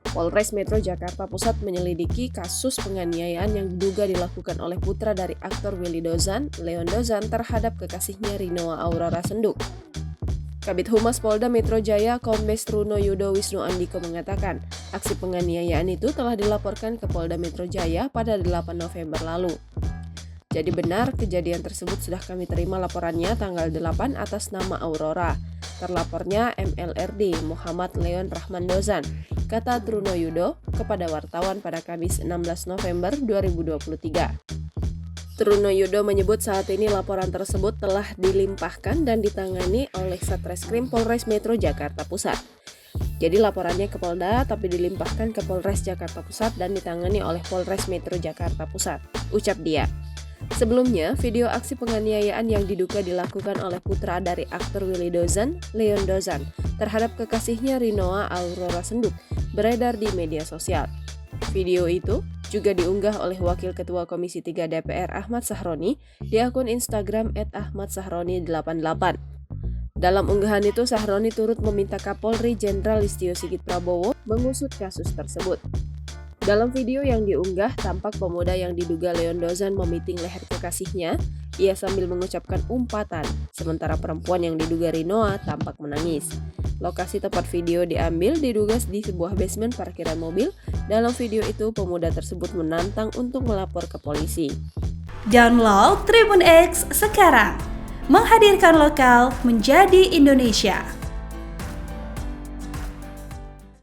Polres Metro Jakarta Pusat menyelidiki kasus penganiayaan yang diduga dilakukan oleh putra dari aktor Willy Dozan, Leon Dozan, terhadap kekasihnya Rinoa Aurora Senduk. Kabid Humas Polda Metro Jaya Kombes Truno Yudo Wisnu Andiko mengatakan, aksi penganiayaan itu telah dilaporkan ke Polda Metro Jaya pada 8 November lalu. Jadi benar, kejadian tersebut sudah kami terima laporannya tanggal 8 atas nama Aurora. Terlapornya MLRD Muhammad Leon Rahman Dozan, kata Truno Yudo kepada wartawan pada Kamis 16 November 2023. Truno Yudo menyebut saat ini laporan tersebut telah dilimpahkan dan ditangani oleh Satreskrim Polres Metro Jakarta Pusat. Jadi laporannya ke Polda tapi dilimpahkan ke Polres Jakarta Pusat dan ditangani oleh Polres Metro Jakarta Pusat, ucap dia. Sebelumnya, video aksi penganiayaan yang diduga dilakukan oleh putra dari aktor Willy Dozan, Leon Dozan, terhadap kekasihnya Rinoa Aurora Senduk beredar di media sosial. Video itu juga diunggah oleh Wakil Ketua Komisi 3 DPR Ahmad Sahroni di akun Instagram @ahmadsahroni88. Dalam unggahan itu, Sahroni turut meminta Kapolri Jenderal Listio Sigit Prabowo mengusut kasus tersebut. Dalam video yang diunggah, tampak pemuda yang diduga Leon Dozan memiting leher kekasihnya. Ia sambil mengucapkan umpatan, sementara perempuan yang diduga Rinoa tampak menangis. Lokasi tempat video diambil diduga di sebuah basement parkiran mobil. Dalam video itu, pemuda tersebut menantang untuk melapor ke polisi. Download Tribun X sekarang, menghadirkan lokal menjadi Indonesia.